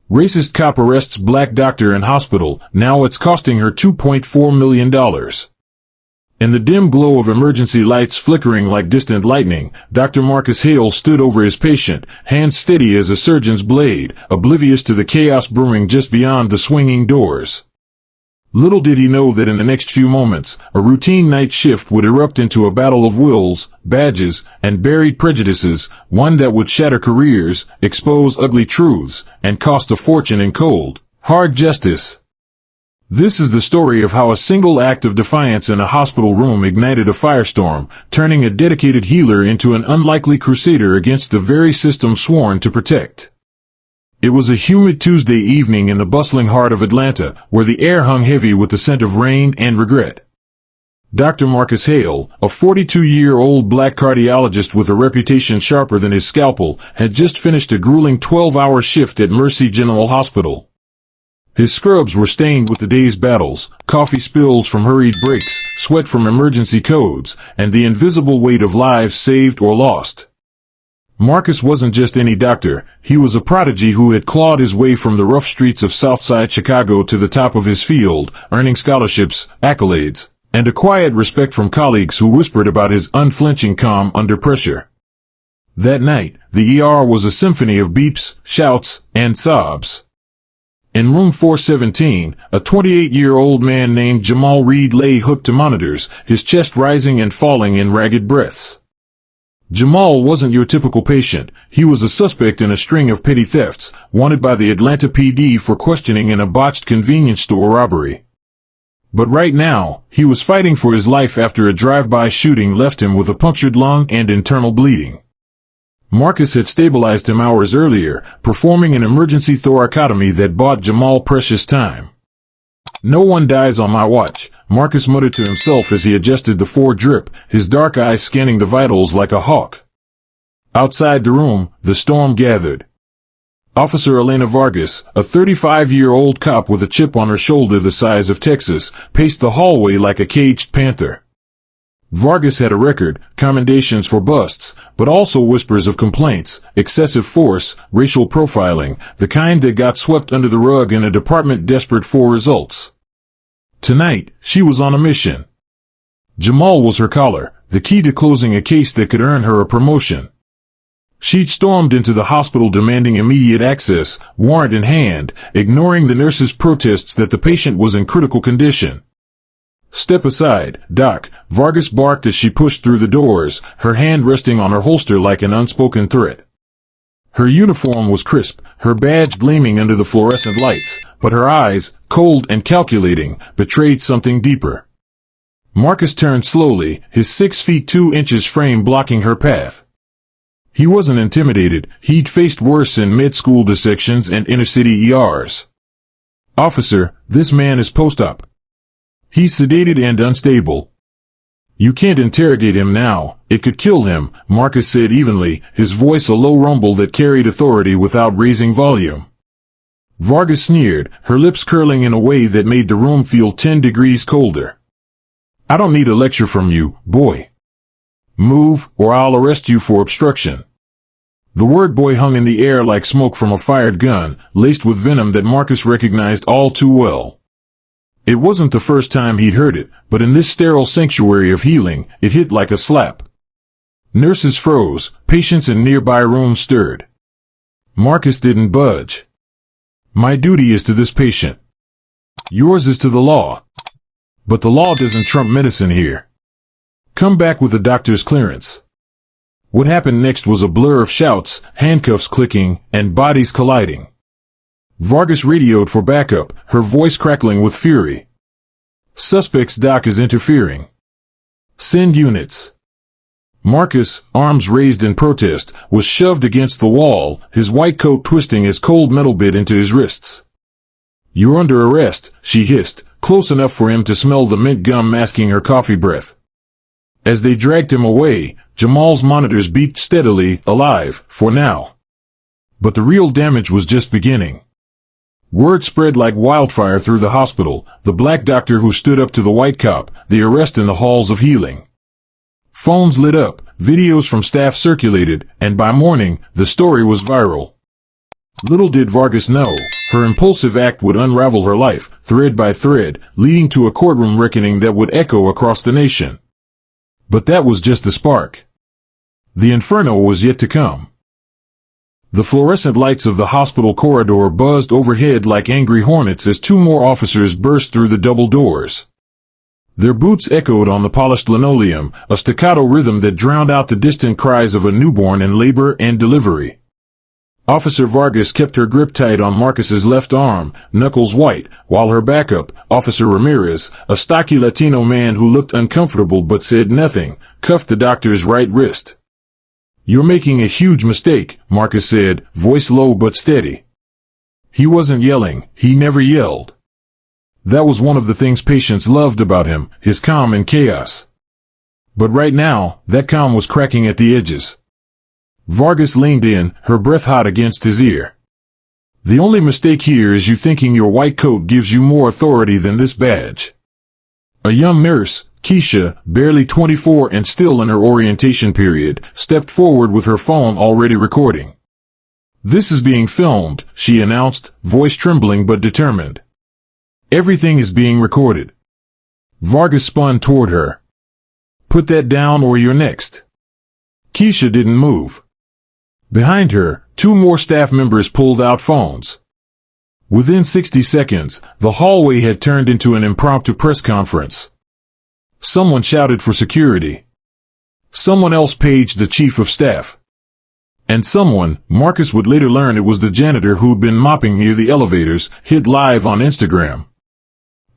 Racist cop arrests black doctor in hospital. Now it's costing her $2.4 million. In the dim glow of emergency lights flickering like distant lightning, Dr. Marcus Hale stood over his patient, hands steady as a surgeon's blade, oblivious to the chaos brewing just beyond the swinging doors. Little did he know that in the next few moments, a routine night shift would erupt into a battle of wills, badges, and buried prejudices, one that would shatter careers, expose ugly truths, and cost a fortune in cold, hard justice. This is the story of how a single act of defiance in a hospital room ignited a firestorm, turning a dedicated healer into an unlikely crusader against the very system sworn to protect. It was a humid Tuesday evening in the bustling heart of Atlanta, where the air hung heavy with the scent of rain and regret. Dr. Marcus Hale, a 42-year-old black cardiologist with a reputation sharper than his scalpel, had just finished a grueling 12-hour shift at Mercy General Hospital. His scrubs were stained with the day's battles, coffee spills from hurried breaks, sweat from emergency codes, and the invisible weight of lives saved or lost. Marcus wasn't just any doctor, he was a prodigy who had clawed his way from the rough streets of Southside Chicago to the top of his field, earning scholarships, accolades, and a quiet respect from colleagues who whispered about his unflinching calm under pressure. That night, the ER was a symphony of beeps, shouts, and sobs. In room 417, a 28-year-old man named Jamal Reed lay hooked to monitors, his chest rising and falling in ragged breaths. Jamal wasn't your typical patient. He was a suspect in a string of petty thefts, wanted by the Atlanta PD for questioning in a botched convenience store robbery. But right now, he was fighting for his life after a drive-by shooting left him with a punctured lung and internal bleeding. Marcus had stabilized him hours earlier, performing an emergency thoracotomy that bought Jamal precious time. "No one dies on my watch," Marcus muttered to himself as he adjusted the drip, his dark eyes scanning the vitals like a hawk. Outside the room, the storm gathered. Officer Elena Vargas, a 35-year-old cop with a chip on her shoulder the size of Texas, paced the hallway like a caged panther. Vargas had a record, commendations for busts, but also whispers of complaints, excessive force, racial profiling, the kind that got swept under the rug in a department desperate for results. Tonight, she was on a mission. Jamal was her collar, the key to closing a case that could earn her a promotion. She'd stormed into the hospital demanding immediate access, warrant in hand, ignoring the nurses' protests that the patient was in critical condition. "Step aside, Doc," Vargas barked as she pushed through the doors, her hand resting on her holster like an unspoken threat. Her uniform was crisp, her badge gleaming under the fluorescent lights, but her eyes, cold and calculating, betrayed something deeper. Marcus turned slowly, his 6 feet 2 inches frame blocking her path. He wasn't intimidated, he'd faced worse in med-school dissections and inner-city ERs. "Officer, this man is post-op. He's sedated and unstable. You can't interrogate him now, it could kill him," Marcus said evenly, his voice a low rumble that carried authority without raising volume. Vargas sneered, her lips curling in a way that made the room feel 10 degrees colder. "I don't need a lecture from you, boy. Move, or I'll arrest you for obstruction." The word boy hung in the air like smoke from a fired gun, laced with venom that Marcus recognized all too well. It wasn't the first time he'd heard it, but in this sterile sanctuary of healing, it hit like a slap. Nurses froze, patients in nearby rooms stirred. Marcus didn't budge. "My duty is to this patient. Yours is to the law. But the law doesn't trump medicine here. Come back with a doctor's clearance." What happened next was a blur of shouts, handcuffs clicking, and bodies colliding. Vargas radioed for backup, her voice crackling with fury. "Suspect's doc is interfering. Send units." Marcus, arms raised in protest, was shoved against the wall, his white coat twisting as cold metal bit into his wrists. "You're under arrest," she hissed, close enough for him to smell the mint gum masking her coffee breath. As they dragged him away, Jamal's monitors beeped steadily, alive, for now. But the real damage was just beginning. Word spread like wildfire through the hospital, the black doctor who stood up to the white cop, the arrest in the halls of healing. Phones lit up, videos from staff circulated, and by morning, the story was viral. Little did Vargas know, Her impulsive act would unravel her life, thread by thread, leading to a courtroom reckoning that would echo across the nation. But that was just the spark. The inferno was yet to come. The fluorescent lights of the hospital corridor buzzed overhead like angry hornets as two more officers burst through the double doors. Their boots echoed on the polished linoleum, a staccato rhythm that drowned out the distant cries of a newborn in labor and delivery. Officer Vargas kept her grip tight on Marcus's left arm, knuckles white, while her backup, Officer Ramirez, a stocky Latino man who looked uncomfortable but said nothing, cuffed the doctor's right wrist. "You're making a huge mistake," Marcus said, voice low but steady. He wasn't yelling, he never yelled. That was one of the things patients loved about him, his calm in chaos. But right now, that calm was cracking at the edges. Vargas leaned in, her breath hot against his ear. "The only mistake here is you thinking your white coat gives you more authority than this badge." A young nurse, Keisha, barely 24 and still in her orientation period, stepped forward with her phone already recording. "This is being filmed," she announced, voice trembling but determined. "Everything is being recorded." Vargas spun toward her. "Put that down or you're next." Keisha didn't move. Behind her, two more staff members pulled out phones. Within 60 seconds, the hallway had turned into an impromptu press conference. Someone shouted for security. Someone else paged the chief of staff. And someone, Marcus would later learn it was the janitor who'd been mopping near the elevators, hit live on Instagram.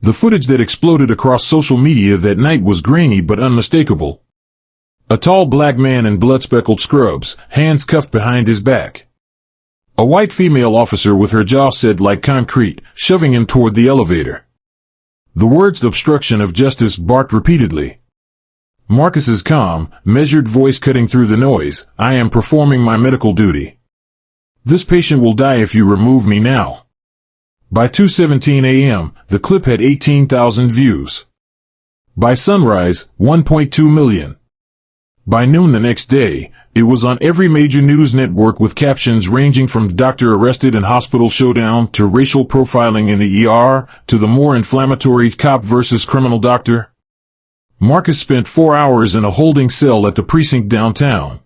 The footage that exploded across social media that night was grainy but unmistakable. A tall black man in blood-speckled scrubs, hands cuffed behind his back. A white female officer with her jaw set like concrete, shoving him toward the elevator. The words "obstruction of justice" barked repeatedly. Marcus's calm, measured voice cutting through the noise, "I am performing my medical duty. This patient will die if you remove me now." By 2:17 a.m., the clip had 18,000 views. By sunrise, 1.2 million. By noon the next day, it was on every major news network with captions ranging from "Doctor Arrested in Hospital Showdown" to "Racial Profiling in the ER" to the more inflammatory "Cop versus Criminal Doctor." Marcus spent 4 hours in a holding cell at the precinct downtown.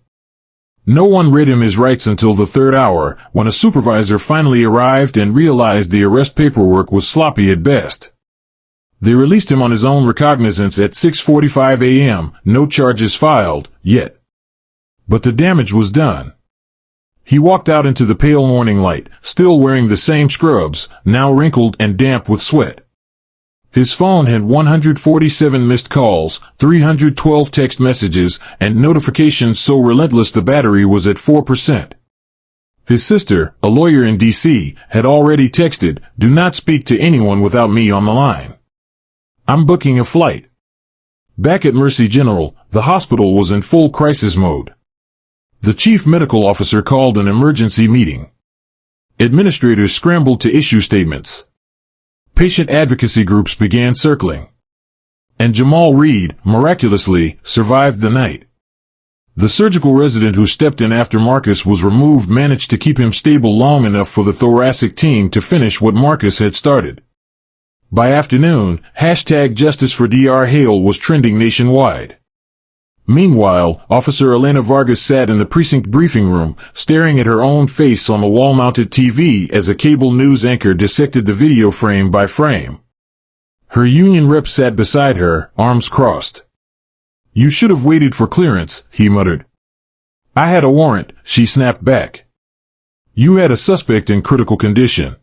No one read him his rights until the third hour, when a supervisor finally arrived and realized the arrest paperwork was sloppy at best. They released him on his own recognizance at 6:45 a.m., no charges filed, yet. But the damage was done. He walked out into the pale morning light, still wearing the same scrubs, now wrinkled and damp with sweat. His phone had 147 missed calls, 312 text messages, and notifications so relentless the battery was at 4%. His sister, a lawyer in D.C., had already texted, "Do not speak to anyone without me on the line. I'm booking a flight." Back at Mercy General, the hospital was in full crisis mode. The chief medical officer called an emergency meeting. Administrators scrambled to issue statements. Patient advocacy groups began circling. And Jamal Reed, miraculously, survived the night. The surgical resident who stepped in after Marcus was removed managed to keep him stable long enough for the thoracic team to finish what Marcus had started. By afternoon, #JusticeForDr Hale was trending nationwide. Meanwhile, Officer Elena Vargas sat in the precinct briefing room, staring at her own face on the wall-mounted TV as a cable news anchor dissected the video frame by frame. Her union rep sat beside her, arms crossed. "You should have waited for clearance," he muttered. "I had a warrant," she snapped back. "You had a suspect in critical condition.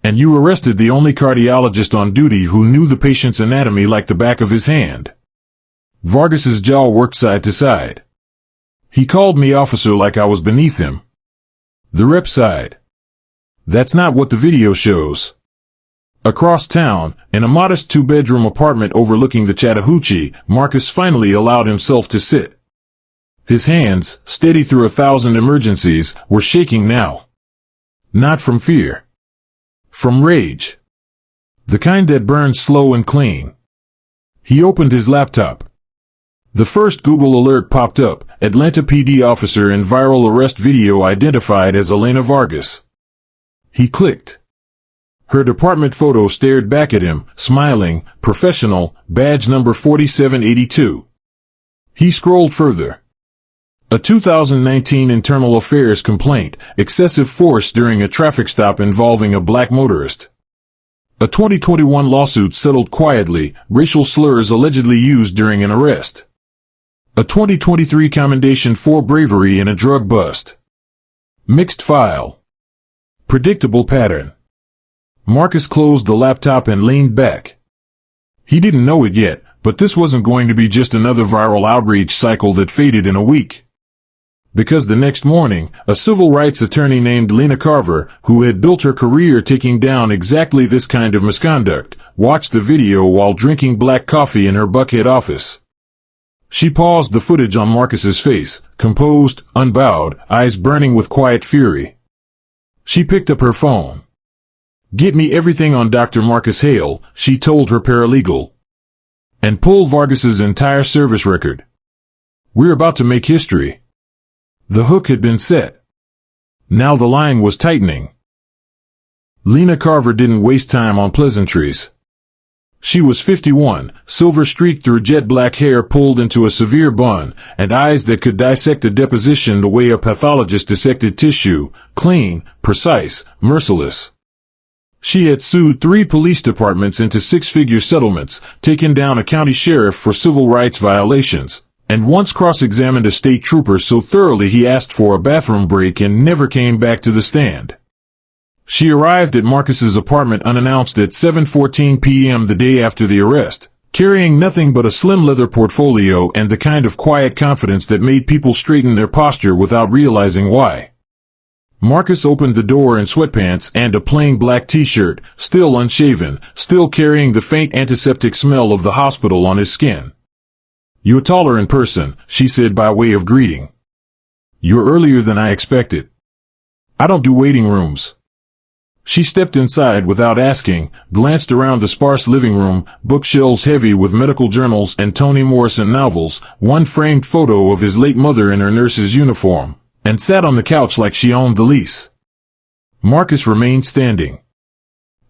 And you arrested the only cardiologist on duty who knew the patient's anatomy like the back of his hand." Vargas's jaw worked side to side. "He called me officer like I was beneath him." The rep sighed. "That's not what the video shows." Across town, in a modest two-bedroom apartment overlooking the Chattahoochee, Marcus finally allowed himself to sit. His hands, steady through 1,000 emergencies, were shaking now. Not from fear. From rage. The kind that burns slow and clean. He opened his laptop. The first Google alert popped up, Atlanta PD officer in viral arrest video identified as Elena Vargas. He clicked. Her department photo stared back at him, smiling, professional, badge number 4782. He scrolled further. A 2019 Internal Affairs complaint, excessive force during a traffic stop involving a black motorist. A 2021 lawsuit settled quietly, racial slurs allegedly used during an arrest. A 2023 commendation for bravery in a drug bust. Mixed file. Predictable pattern. Marcus closed the laptop and leaned back. He didn't know it yet, but this wasn't going to be just another viral outrage cycle that faded in a week. Because the next morning, a civil rights attorney named Lena Carver, who had built her career taking down exactly this kind of misconduct, watched the video while drinking black coffee in her Buckhead office. She paused the footage on Marcus's face, composed, unbowed, eyes burning with quiet fury. She picked up her phone. "Get me everything on Dr. Marcus Hale," she told her paralegal. "And pull Vargas's entire service record. We're about to make history." The hook had been set. Now the line was tightening. Lena Carver didn't waste time on pleasantries. She was 51, silver-streaked through jet-black hair pulled into a severe bun, and eyes that could dissect a deposition the way a pathologist dissected tissue, clean, precise, merciless. She had sued 3 police departments into 6-figure settlements, taken down a county sheriff for civil rights violations, and once cross-examined a state trooper so thoroughly he asked for a bathroom break and never came back to the stand. She arrived at Marcus's apartment unannounced at 7:14 p.m. the day after the arrest, carrying nothing but a slim leather portfolio and the kind of quiet confidence that made people straighten their posture without realizing why. Marcus opened the door in sweatpants and a plain black t-shirt, still unshaven, still carrying the faint antiseptic smell of the hospital on his skin. "You're taller in person," she said by way of greeting. "You're earlier than I expected. I don't do waiting rooms." She stepped inside without asking, glanced around the sparse living room, bookshelves heavy with medical journals and Toni Morrison novels, one framed photo of his late mother in her nurse's uniform, and sat on the couch like she owned the lease. Marcus remained standing.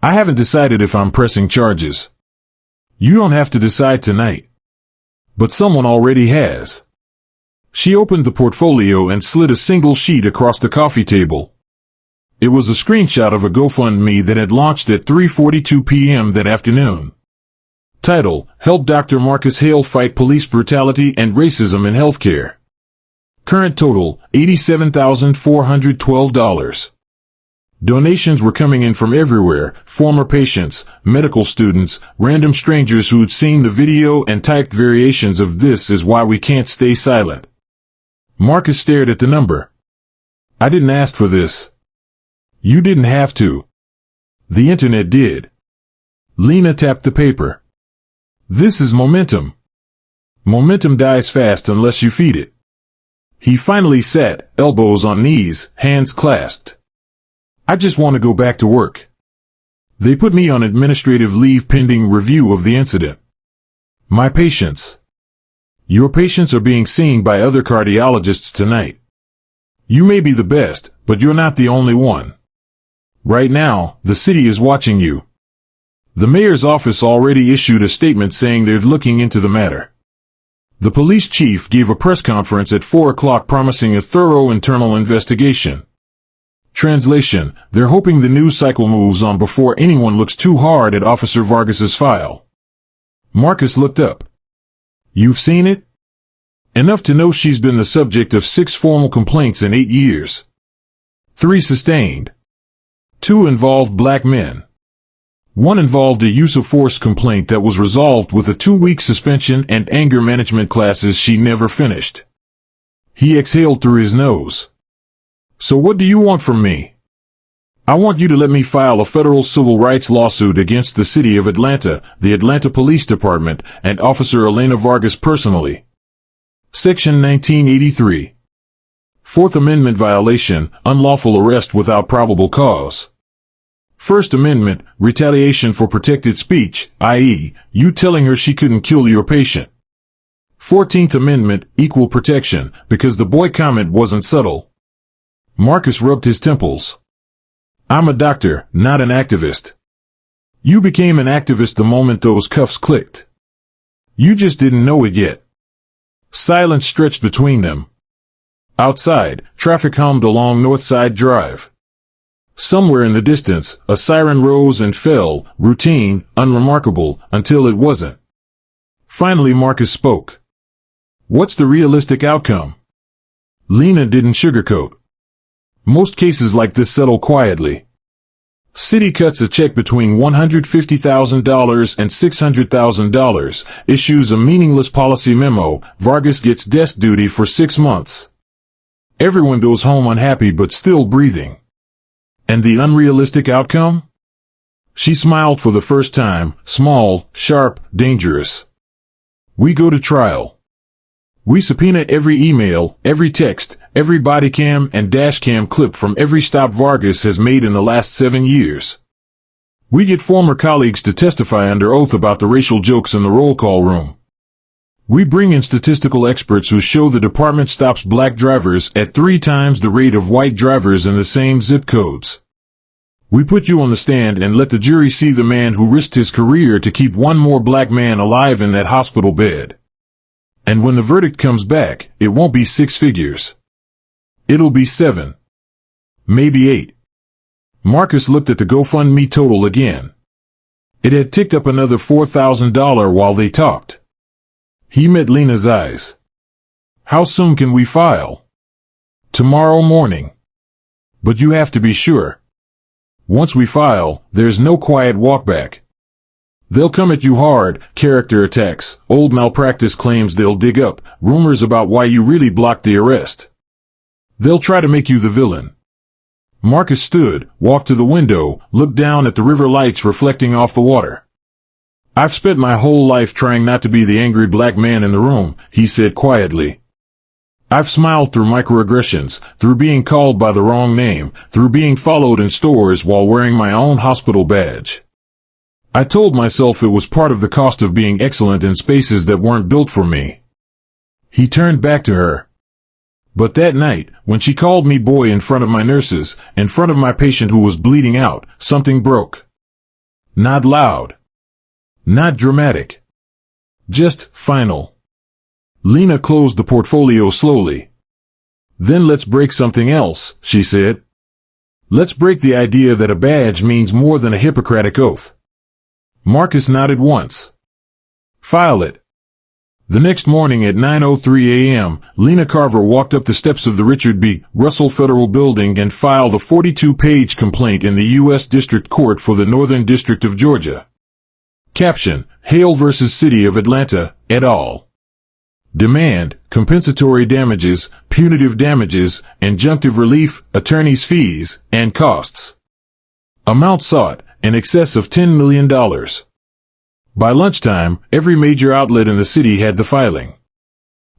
"I haven't decided if I'm pressing charges." "You don't have to decide tonight. But someone already has." She opened the portfolio and slid a single sheet across the coffee table. It was a screenshot of a GoFundMe that had launched at 3:42 p.m. that afternoon. Title: Help Dr. Marcus Hale Fight Police Brutality and Racism in Healthcare. Current total: $87,412. Donations were coming in from everywhere: former patients, medical students, random strangers who'd seen the video and typed variations of "This is why we can't stay silent." Marcus stared at the number. "I didn't ask for this." "You didn't have to. The internet did." Lena tapped the paper. "This is momentum. Momentum dies fast unless you feed it." He finally sat, elbows on knees, hands clasped. "I just want to go back to work. They put me on administrative leave pending review of the incident. My patients. Your patients are being seen by other cardiologists tonight. You may be the best, but you're not the only one. Right now, the city is watching you. The mayor's office already issued a statement saying they're looking into the matter. The police chief gave a press conference at 4 o'clock promising a thorough internal investigation. Translation: they're hoping the news cycle moves on before anyone looks too hard at Officer Vargas's file." Marcus looked up. "You've seen it? Enough to know she's been the subject of 6 formal complaints in 8 years. 3 sustained. 2 involved black men. 1 involved a use of force complaint that was resolved with a 2-week suspension and anger management classes she never finished." He exhaled through his nose. "So what do you want from me?" "I want you to let me file a federal civil rights lawsuit against the city of Atlanta, the Atlanta Police Department, and Officer Elena Vargas personally." Section 1983. Fourth Amendment violation, unlawful arrest without probable cause. First Amendment, retaliation for protected speech, i.e., you telling her she couldn't kill your patient. 14th Amendment, equal protection, because the boy comment wasn't subtle. Marcus rubbed his temples. "I'm a doctor, not an activist. You became an activist the moment those cuffs clicked. You just didn't know it yet. Silence stretched between them. Outside, traffic hummed along Northside Drive. Somewhere in the distance, a siren rose and fell, routine, unremarkable, until it wasn't. Finally Marcus spoke. What's the realistic outcome? Lena didn't sugarcoat. Most cases like this settle quietly. City cuts a check between $150,000 and $600,000, issues a meaningless policy memo, Vargas gets desk duty for 6 months. Everyone goes home unhappy but still breathing. And the unrealistic outcome? She smiled for the first time, small, sharp, dangerous. We go to trial. We subpoena every email, every text, every body cam and dash cam clip from every stop Vargas has made in the last 7 years. We get former colleagues to testify under oath about the racial jokes in the roll call room. We bring in statistical experts who show the department stops black drivers at 3 times the rate of white drivers in the same zip codes. We put you on the stand and let the jury see the man who risked his career to keep one more black man alive in that hospital bed. And when the verdict comes back, it won't be 6 figures. It'll be 7. Maybe 8. Marcus looked at the GoFundMe total again. It had ticked up another $4,000 while they talked. He met Lena's eyes. How soon can we file? Tomorrow morning. But you have to be sure. Once we file, there's no quiet walkback. They'll come at you hard, character attacks, old malpractice claims they'll dig up, rumors about why you really blocked the arrest. They'll try to make you the villain. Marcus stood, walked to the window, looked down at the river lights reflecting off the water. I've spent my whole life trying not to be the angry black man in the room, he said quietly. I've smiled through microaggressions, through being called by the wrong name, through being followed in stores while wearing my own hospital badge. I told myself it was part of the cost of being excellent in spaces that weren't built for me. He turned back to her. But that night, when she called me boy in front of my nurses, in front of my patient who was bleeding out, something broke. Not loud. Not dramatic. Just final. Lena closed the portfolio slowly. Then let's break something else, she said. Let's break the idea that a badge means more than a Hippocratic oath. Marcus nodded once. File it. The next morning at 9:03 a.m., Lena Carver walked up the steps of the Richard B. Russell Federal Building and filed a 42-page complaint in the U.S. District Court for the Northern District of Georgia. Caption: Hale v. City of Atlanta, et al. Demand: compensatory damages, punitive damages, injunctive relief, attorney's fees, and costs. Amount sought: in excess of $10 million. By lunchtime, every major outlet in the city had the filing.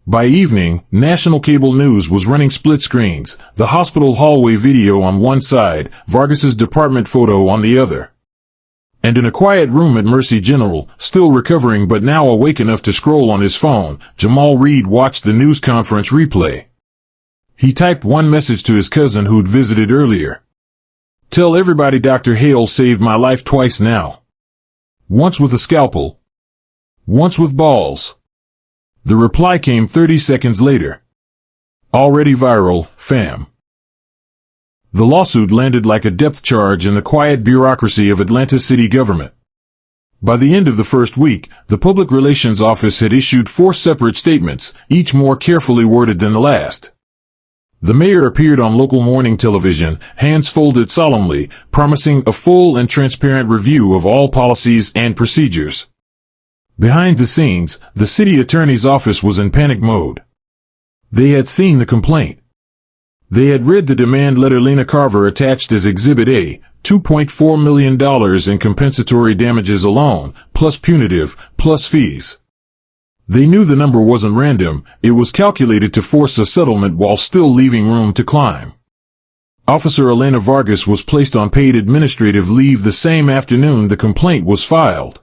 By evening, national cable news was running split screens, the hospital hallway video on one side, Vargas's department photo on the other. And in a quiet room at Mercy General, still recovering but now awake enough to scroll on his phone, Jamal Reed watched the news conference replay. He typed one message to his cousin who'd visited earlier. Tell everybody Dr. Hale saved my life twice now. Once with a scalpel. Once with balls. The reply came 30 seconds later. Already viral, fam. The lawsuit landed like a depth charge in the quiet bureaucracy of Atlanta city government. By the end of the first week, the Public Relations Office had issued 4 separate statements, each more carefully worded than the last. The mayor appeared on local morning television, hands folded solemnly, promising a full and transparent review of all policies and procedures. Behind the scenes, the city attorney's office was in panic mode. They had seen the complaint. They had read the demand letter Lena Carver attached as Exhibit A, $2.4 million in compensatory damages alone, plus punitive, plus fees. They knew the number wasn't random, it was calculated to force a settlement while still leaving room to climb. Officer Elena Vargas was placed on paid administrative leave the same afternoon the complaint was filed.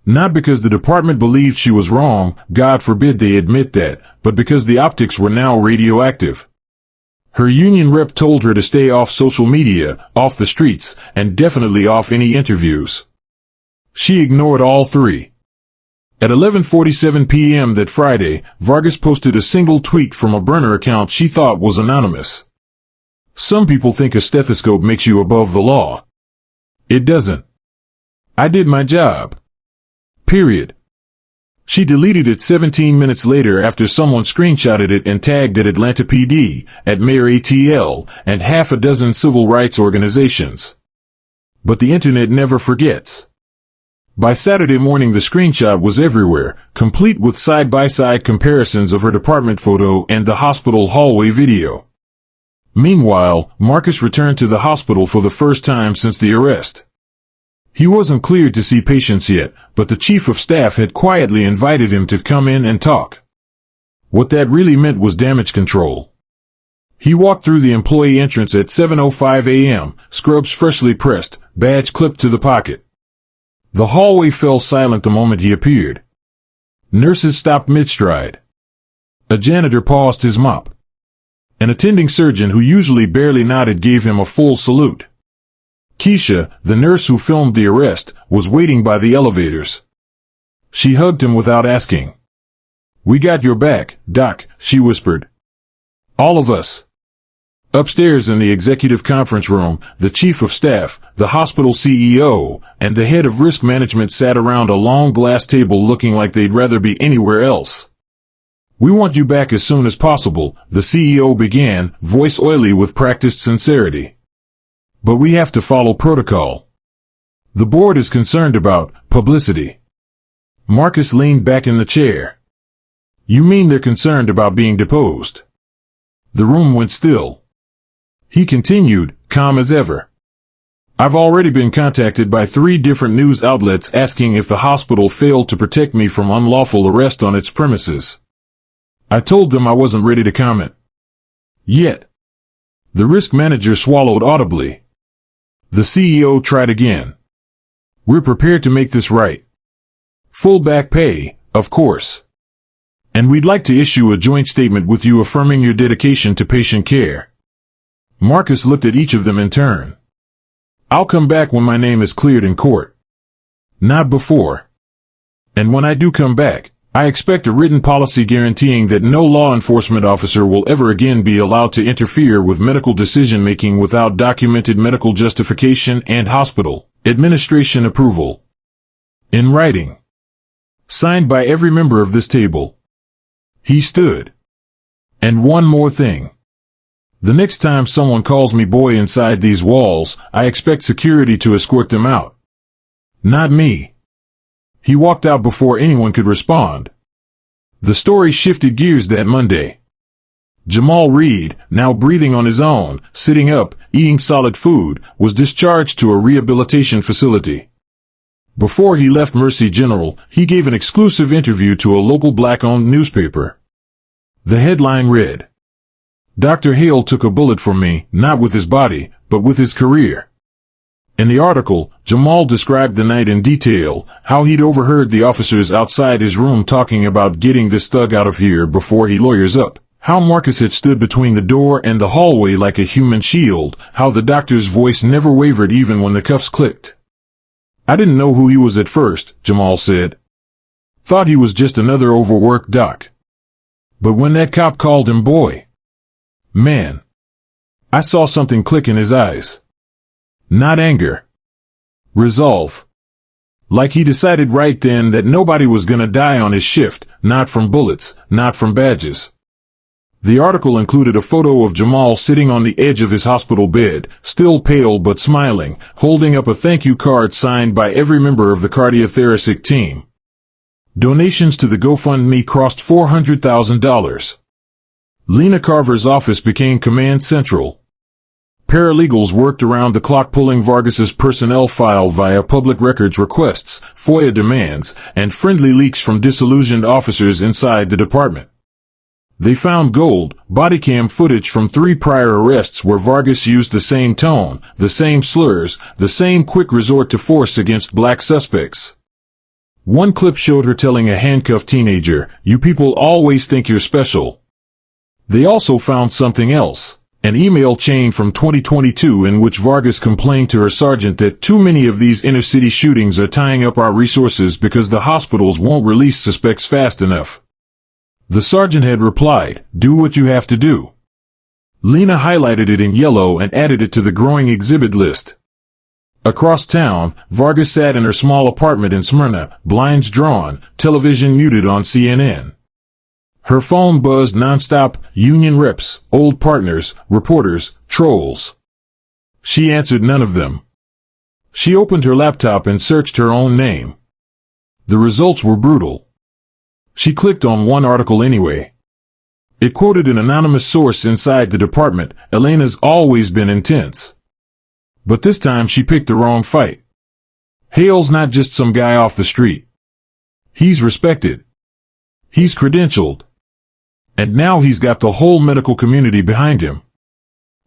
Not because the department believed she was wrong, God forbid they admit that, but because the optics were now radioactive. Her union rep told her to stay off social media, off the streets, and definitely off any interviews. She ignored all three. At 11:47 p.m. that Friday, Vargas posted a single tweet from a burner account she thought was anonymous. Some people think a stethoscope makes you above the law. It doesn't. I did my job. Period. She deleted it 17 minutes later after someone screenshotted it and tagged at Atlanta PD, at Mayor ATL, and half a dozen civil rights organizations. But the internet never forgets. By Saturday morning, the screenshot was everywhere, complete with side-by-side comparisons of her department photo and the hospital hallway video. Meanwhile, Marcus returned to the hospital for the first time since the arrest. He wasn't cleared to see patients yet, but the chief of staff had quietly invited him to come in and talk. What that really meant was damage control. He walked through the employee entrance at 7:05 a.m., scrubs freshly pressed, badge clipped to the pocket. The hallway fell silent the moment he appeared. Nurses stopped mid-stride. A janitor paused his mop. An attending surgeon who usually barely nodded gave him a full salute. Keisha, the nurse who filmed the arrest, was waiting by the elevators. She hugged him without asking. "We got your back, Doc," she whispered. "All of us." Upstairs in the executive conference room, the chief of staff, the hospital CEO, and the head of risk management sat around a long glass table looking like they'd rather be anywhere else. "We want you back as soon as possible," the CEO began, voice oily with practiced sincerity. "But we have to follow protocol. The board is concerned about publicity." Marcus leaned back in the chair. "You mean they're concerned about being deposed?" The room went still. He continued, calm as ever. "I've already been contacted by 3 different news outlets asking if the hospital failed to protect me from unlawful arrest on its premises. I told them I wasn't ready to comment. Yet." The risk manager swallowed audibly. The CEO tried again. "We're prepared to make this right. Full back pay, of course. And we'd like to issue a joint statement with you affirming your dedication to patient care." Marcus looked at each of them in turn. "I'll come back when my name is cleared in court. Not before. And when I do come back, I expect a written policy guaranteeing that no law enforcement officer will ever again be allowed to interfere with medical decision-making without documented medical justification and hospital administration approval. In writing. Signed by every member of this table." He stood. "And one more thing. The next time someone calls me boy inside these walls, I expect security to escort them out. Not me." He walked out before anyone could respond. The story shifted gears that Monday. Jamal Reed, now breathing on his own, sitting up, eating solid food, was discharged to a rehabilitation facility. Before he left Mercy General, he gave an exclusive interview to a local black-owned newspaper. The headline read, "Dr. Hale took a bullet for me, not with his body, but with his career." In the article, Jamal described the night in detail, how he'd overheard the officers outside his room talking about getting this thug out of here before he lawyers up, how Marcus had stood between the door and the hallway like a human shield, how the doctor's voice never wavered even when the cuffs clicked. "I didn't know who he was at first," Jamal said. "Thought he was just another overworked doc. But when that cop called him boy, man, I saw something click in his eyes. Not anger. Resolve. Like he decided right then that nobody was gonna die on his shift, not from bullets, not from badges." The article included a photo of Jamal sitting on the edge of his hospital bed, still pale but smiling, holding up a thank you card signed by every member of the cardiothoracic team. Donations to the GoFundMe crossed $400,000. Lena Carver's office became command central. Paralegals worked around the clock pulling Vargas's personnel file via public records requests, FOIA demands, and friendly leaks from disillusioned officers inside the department. They found gold, bodycam footage from 3 prior arrests where Vargas used the same tone, the same slurs, the same quick resort to force against black suspects. One clip showed her telling a handcuffed teenager, "You people always think you're special." They also found something else. An email chain from 2022 in which Vargas complained to her sergeant that too many of these inner-city shootings are tying up our resources because the hospitals won't release suspects fast enough. The sergeant had replied, "Do what you have to do." Lena highlighted it in yellow and added it to the growing exhibit list. Across town, Vargas sat in her small apartment in Smyrna, blinds drawn, television muted on CNN. Her phone buzzed nonstop, union reps, old partners, reporters, trolls. She answered none of them. She opened her laptop and searched her own name. The results were brutal. She clicked on one article anyway. It quoted an anonymous source inside the department. "Elena's always been intense. But this time she picked the wrong fight. Hale's not just some guy off the street. He's respected. He's credentialed. And now he's got the whole medical community behind him."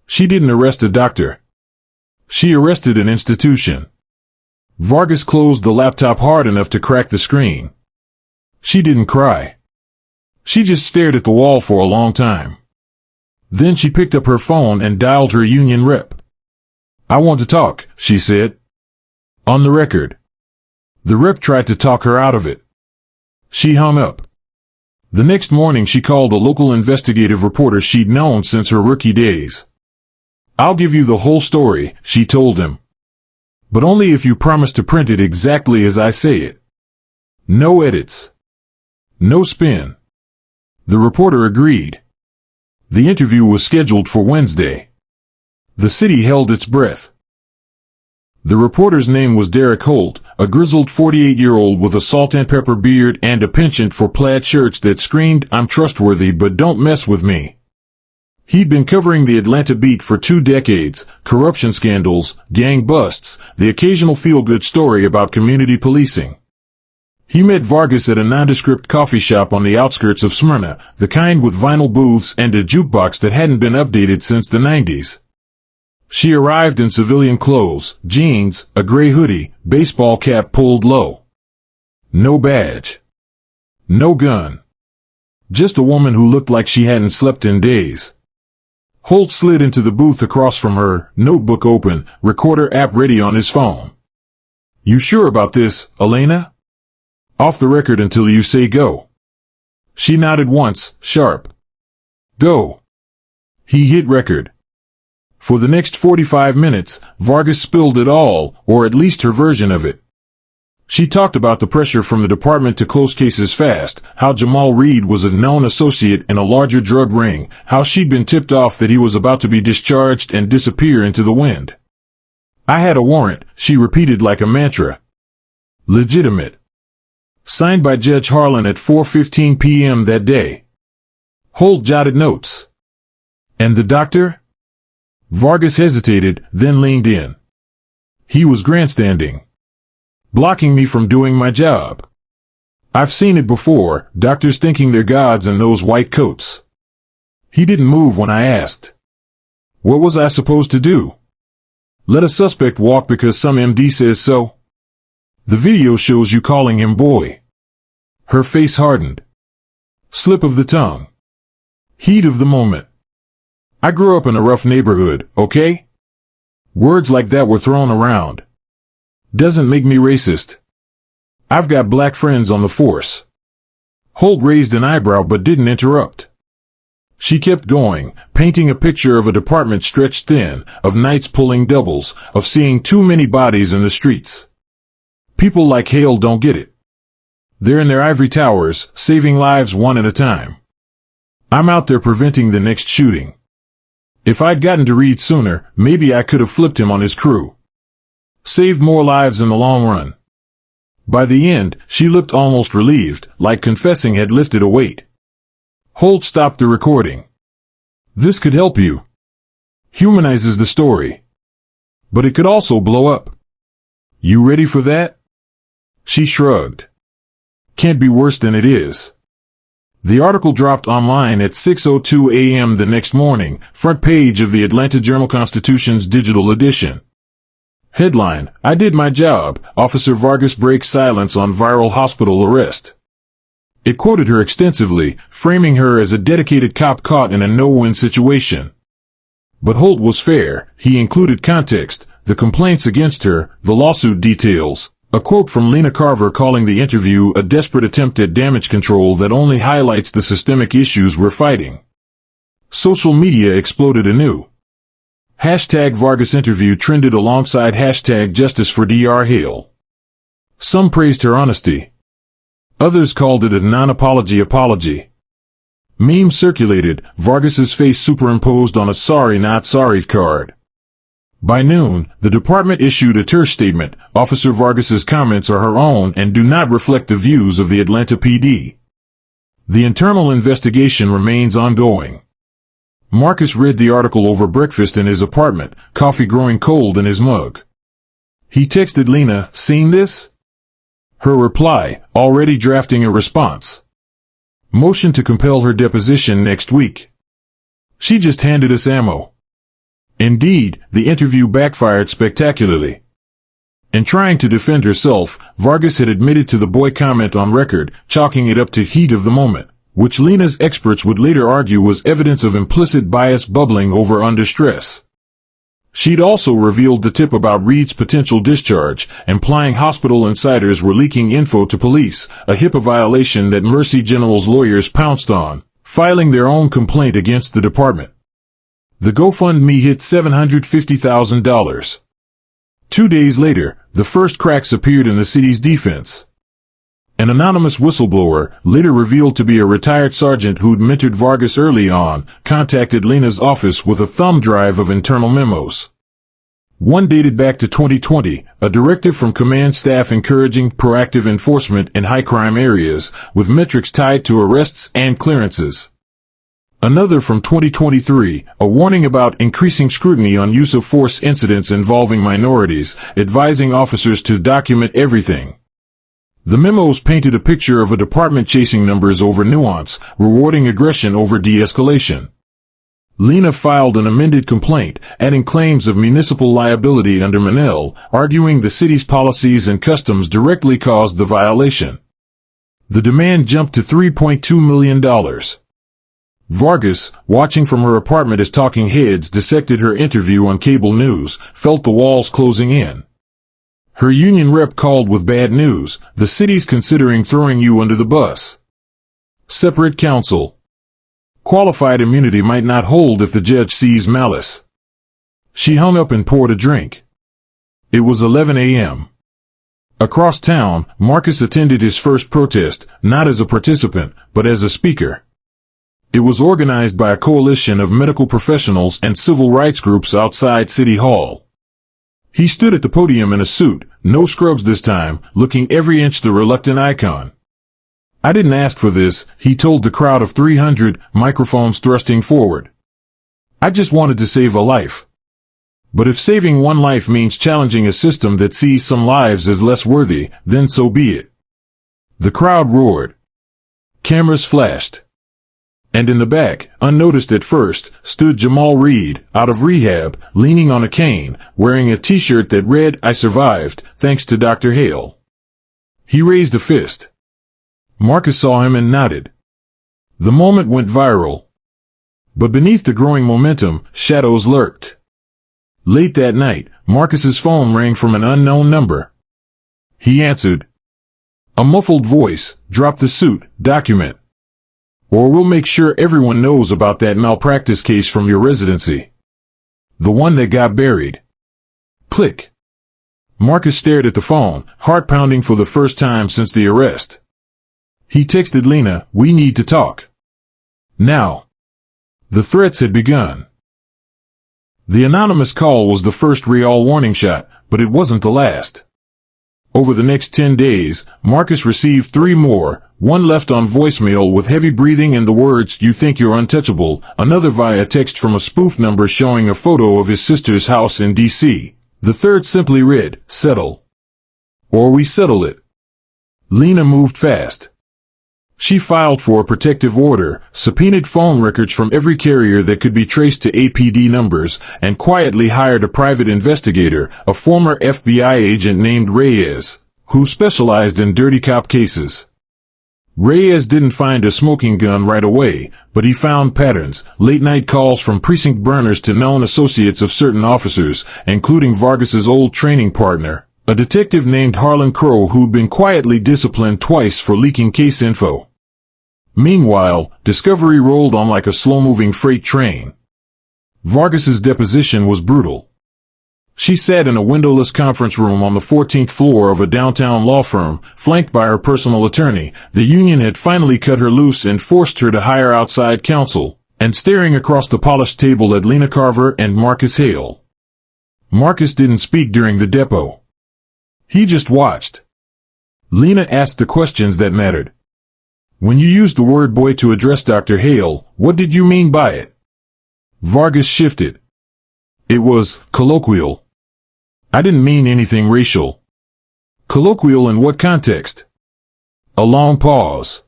She didn't arrest a doctor. She arrested an institution. Vargas closed the laptop hard enough to crack the screen. She didn't cry. She just stared at the wall for a long time. Then she picked up her phone and dialed her union rep. "I want to talk," she said. "On the record." The rep tried to talk her out of it. She hung up. The next morning she called a local investigative reporter she'd known since her rookie days. "I'll give you the whole story," she told him. "But only if you promise to print it exactly as I say it. No edits. No spin." The reporter agreed. The interview was scheduled for Wednesday. The city held its breath. The reporter's name was Derek Holt, a grizzled 48-year-old with a salt and pepper beard and a penchant for plaid shirts that screamed, "I'm trustworthy but don't mess with me." He'd been covering the Atlanta beat for 2 decades, corruption scandals, gang busts, the occasional feel-good story about community policing. He met Vargas at a nondescript coffee shop on the outskirts of Smyrna, the kind with vinyl booths and a jukebox that hadn't been updated since the 90s. She arrived in civilian clothes, jeans, a gray hoodie, baseball cap pulled low. No badge. No gun. Just a woman who looked like she hadn't slept in days. Holt slid into the booth across from her, notebook open, recorder app ready on his phone. "You sure about this, Elena? Off the record until you say go." She nodded once, sharp. "Go." He hit record. For the next 45 minutes, Vargas spilled it all, or at least her version of it. She talked about the pressure from the department to close cases fast, how Jamal Reed was a known associate in a larger drug ring, how she'd been tipped off that he was about to be discharged and disappear into the wind. "I had a warrant," she repeated like a mantra. "Legitimate. Signed by Judge Harlan at 4:15 p.m. that day." Holt jotted notes. "And the doctor?" Vargas hesitated, then leaned in. "He was grandstanding. Blocking me from doing my job. I've seen it before, doctors thinking they're gods in those white coats. He didn't move when I asked. What was I supposed to do? Let a suspect walk because some MD says so? The video shows you calling him boy." Her face hardened. Slip of the tongue. Heat of the moment. "I grew up in a rough neighborhood, okay? Words like that were thrown around. Doesn't make me racist. I've got black friends on the force." Holt raised an eyebrow but didn't interrupt. She kept going, painting a picture of a department stretched thin, of nights pulling doubles, of seeing too many bodies in the streets. People like Hale don't get it. They're in their ivory towers, saving lives one at a time. I'm out there preventing the next shooting. If I'd gotten to Reed sooner, maybe I could have flipped him on his crew. Saved more lives in the long run. By the end, she looked almost relieved, like confessing had lifted a weight. Holt stopped the recording. "This could help you. Humanizes the story. But it could also blow up. You ready for that?" She shrugged. "Can't be worse than it is." The article dropped online at 6:02 a.m. the next morning, front page of the Atlanta Journal-Constitution's digital edition. Headline: "I did my job, Officer Vargas breaks silence on viral hospital arrest." It quoted her extensively, framing her as a dedicated cop caught in a no-win situation. But Holt was fair. He included context, the complaints against her, the lawsuit details. A quote from Lena Carver calling the interview a desperate attempt at damage control that only highlights the systemic issues we're fighting. Social media exploded anew. Hashtag Vargas interview trended alongside hashtag Justice for Dr. Hale. Some praised her honesty. Others called it a non-apology apology. Memes circulated, Vargas's face superimposed on a sorry not sorry card. By noon, the department issued a terse statement. Officer Vargas's comments are her own and do not reflect the views of the Atlanta PD. The internal investigation remains ongoing. Marcus read the article over breakfast in his apartment, coffee growing cold in his mug. He texted Lena, "Seen this?" Her reply, already drafting a response. Motion to compel her deposition next week. She just handed us ammo. Indeed, the interview backfired spectacularly. In trying to defend herself, Vargas had admitted to the boy comment on record, chalking it up to heat of the moment, which Lena's experts would later argue was evidence of implicit bias bubbling over under stress. She'd also revealed the tip about Reed's potential discharge, implying hospital insiders were leaking info to police, a HIPAA violation that Mercy General's lawyers pounced on, filing their own complaint against the department. The GoFundMe hit $750,000. 2 days later, the first cracks appeared in the city's defense. An anonymous whistleblower, later revealed to be a retired sergeant who'd mentored Vargas early on, contacted Lena's office with a thumb drive of internal memos. One dated back to 2020, a directive from command staff encouraging proactive enforcement in high-crime areas, with metrics tied to arrests and clearances. Another from 2023, a warning about increasing scrutiny on use of force incidents involving minorities, advising officers to document everything. The memos painted a picture of a department chasing numbers over nuance, rewarding aggression over de-escalation. Lena filed an amended complaint, adding claims of municipal liability under Monell, arguing the city's policies and customs directly caused the violation. The demand jumped to $3.2 million. Vargas, watching from her apartment as talking heads dissected her interview on cable news, felt the walls closing in. Her union rep called with bad news. The city's considering throwing you under the bus. Separate counsel. Qualified immunity might not hold if the judge sees malice. She hung up and poured a drink. It was 11 a.m. Across town, Marcus attended his first protest, not as a participant, but as a speaker. It was organized by a coalition of medical professionals and civil rights groups outside City Hall. He stood at the podium in a suit, no scrubs this time, looking every inch the reluctant icon. "I didn't ask for this," he told the crowd of 300, microphones thrusting forward. "I just wanted to save a life. But if saving one life means challenging a system that sees some lives as less worthy, then so be it." The crowd roared. Cameras flashed. And in the back, unnoticed at first, stood Jamal Reed, out of rehab, leaning on a cane, wearing a t-shirt that read, "I survived, thanks to Dr. Hale." He raised a fist. Marcus saw him and nodded. The moment went viral. But beneath the growing momentum, shadows lurked. Late that night, Marcus's phone rang from an unknown number. He answered. A muffled voice, "Drop the suit, document. Or we'll make sure everyone knows about that malpractice case from your residency. The one that got buried." Click. Marcus stared at the phone, heart pounding for the first time since the arrest. He texted Lena, "We need to talk. Now." The threats had begun. The anonymous call was the first real warning shot, but it wasn't the last. Over the next 10 days, Marcus received 3 more, one left on voicemail with heavy breathing and the words, "You think you're untouchable," another via text from a spoof number showing a photo of his sister's house in D.C. The third simply read, "Settle. Or we settle it." Lena moved fast. She filed for a protective order, subpoenaed phone records from every carrier that could be traced to APD numbers, and quietly hired a private investigator, a former FBI agent named Reyes, who specialized in dirty cop cases. Reyes didn't find a smoking gun right away, but he found patterns, late-night calls from precinct burners to known associates of certain officers, including Vargas's old training partner, a detective named Harlan Crow who'd been quietly disciplined twice for leaking case info. Meanwhile, discovery rolled on like a slow-moving freight train. Vargas's deposition was brutal. She sat in a windowless conference room on the 14th floor of a downtown law firm, flanked by her personal attorney. The union had finally cut her loose and forced her to hire outside counsel, and staring across the polished table at Lena Carver and Marcus Hale. Marcus didn't speak during the depo. He just watched. Lena asked the questions that mattered. When you used the word boy to address Dr. Hale, what did you mean by it? Vargas shifted. It was colloquial. I didn't mean anything racial. Colloquial in what context? A long pause.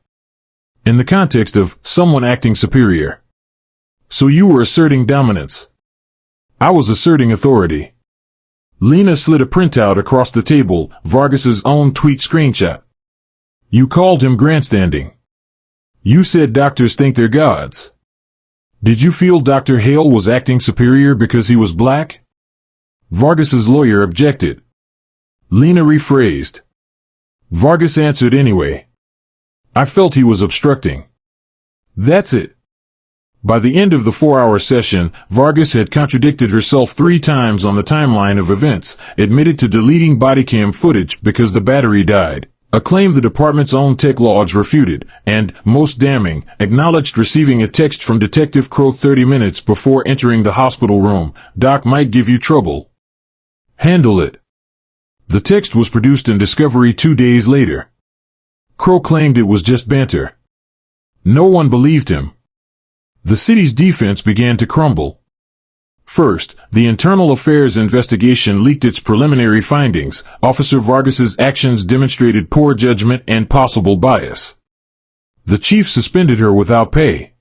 In the context of someone acting superior. So you were asserting dominance. I was asserting authority. Lena slid a printout across the table, Vargas's own tweet screenshot. You called him grandstanding. You said doctors think they're gods. Did you feel Dr. Hale was acting superior because he was black? Vargas's lawyer objected. Lena rephrased. Vargas answered anyway. I felt he was obstructing. That's it. By the end of the 4-hour session, Vargas had contradicted herself 3 times on the timeline of events, admitted to deleting bodycam footage because the battery died, a claim the department's own tech logs refuted, and, most damning, acknowledged receiving a text from Detective Crow 30 minutes before entering the hospital room. Doc might give you trouble. Handle it. The text was produced in Discovery 2 days later. Crow claimed it was just banter. No one believed him. The city's defense began to crumble. First, the Internal Affairs investigation leaked its preliminary findings. Officer Vargas's actions demonstrated poor judgment and possible bias. The chief suspended her without pay.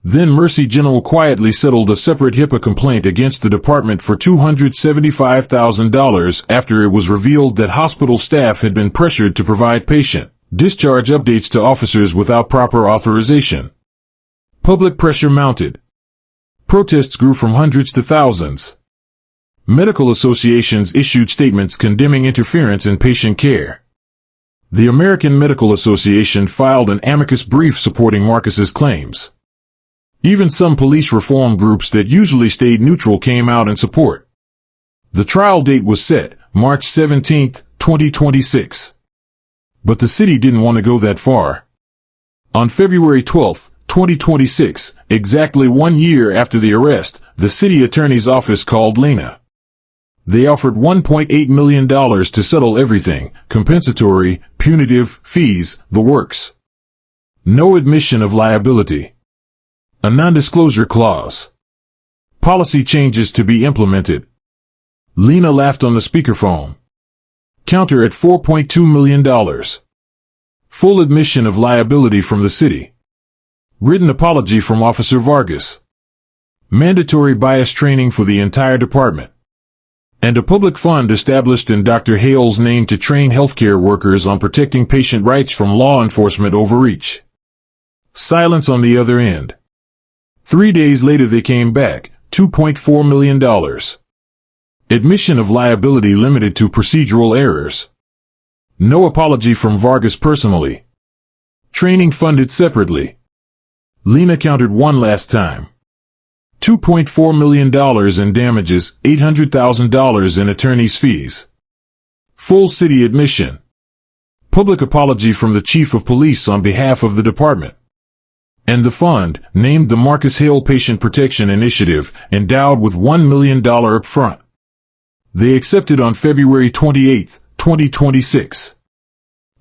Then Mercy General quietly settled a separate HIPAA complaint against the department for $275,000 after it was revealed that hospital staff had been pressured to provide patient discharge updates to officers without proper authorization. Public pressure mounted. Protests grew from hundreds to thousands. Medical associations issued statements condemning interference in patient care. The American Medical Association filed an amicus brief supporting Marcus's claims. Even some police reform groups that usually stayed neutral came out in support. The trial date was set, March 17, 2026. But the city didn't want to go that far. On February 12, 2026, exactly 1 year after the arrest, the city attorney's office called Lena. They offered $1.8 million to settle everything, compensatory, punitive, fees, the works. No admission of liability. A non-disclosure clause. Policy changes to be implemented. Lena laughed on the speakerphone. Counter at $4.2 million. Full admission of liability from the city. Written apology from Officer Vargas. Mandatory bias training for the entire department. And a public fund established in Dr. Hale's name to train healthcare workers on protecting patient rights from law enforcement overreach. Silence on the other end. 3 days later they came back, $2.4 million. Admission of liability limited to procedural errors. No apology from Vargas personally. Training funded separately. Lena countered one last time. $2.4 million in damages, $800,000 in attorney's fees. Full city admission. Public apology from the chief of police on behalf of the department. And the fund, named the Marcus Hale Patient Protection Initiative, endowed with $1 million up front. They accepted on February 28, 2026.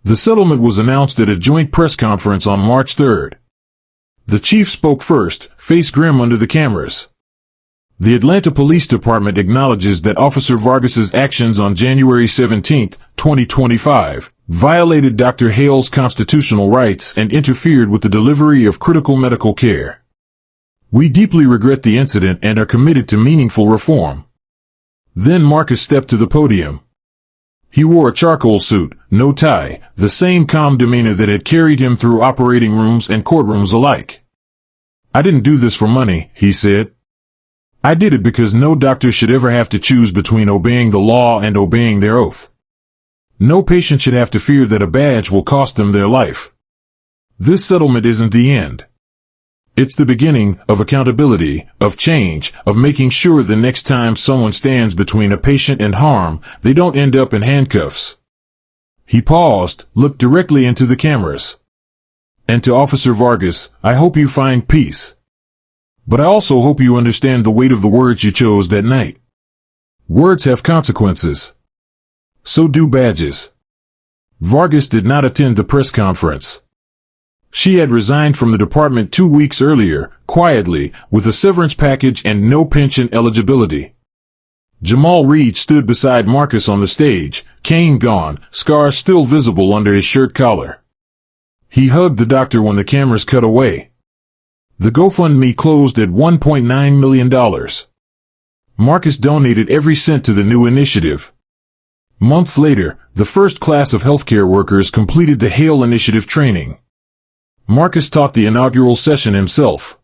The settlement was announced at a joint press conference on March 3. The chief spoke first, face grim under the cameras. The Atlanta Police Department acknowledges that Officer Vargas's actions on January 17, 2025, violated Dr. Hale's constitutional rights and interfered with the delivery of critical medical care. We deeply regret the incident and are committed to meaningful reform. Then Marcus stepped to the podium. He wore a charcoal suit, no tie, the same calm demeanor that had carried him through operating rooms and courtrooms alike. "I didn't do this for money," he said. "I did it because no doctor should ever have to choose between obeying the law and obeying their oath. No patient should have to fear that a badge will cost them their life. This settlement isn't the end. It's the beginning of accountability, of change, of making sure the next time someone stands between a patient and harm, they don't end up in handcuffs." He paused, looked directly into the cameras. "And to Officer Vargas, I hope you find peace. But I also hope you understand the weight of the words you chose that night. Words have consequences. So do badges." Vargas did not attend the press conference. She had resigned from the department 2 weeks earlier, quietly, with a severance package and no pension eligibility. Jamal Reed stood beside Marcus on the stage, cane gone, scars still visible under his shirt collar. He hugged the doctor when the cameras cut away. The GoFundMe closed at $1.9 million. Marcus donated every cent to the new initiative. Months later, the first class of healthcare workers completed the HAIL initiative training. Marcus taught the inaugural session himself.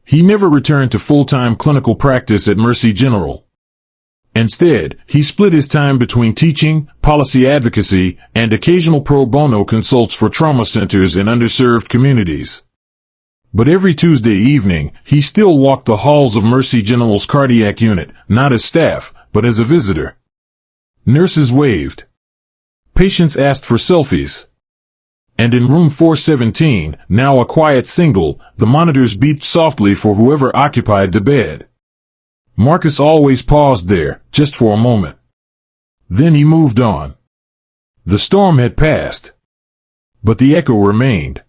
He never returned to full-time clinical practice at Mercy General. Instead, he split his time between teaching, policy advocacy, and occasional pro bono consults for trauma centers in underserved communities. But every Tuesday evening, he still walked the halls of Mercy General's cardiac unit, not as staff, but as a visitor. Nurses waved. Patients asked for selfies. And in room 417, now a quiet single, the monitors beeped softly for whoever occupied the bed. Marcus always paused there, just for a moment. Then he moved on. The storm had passed. But the echo remained.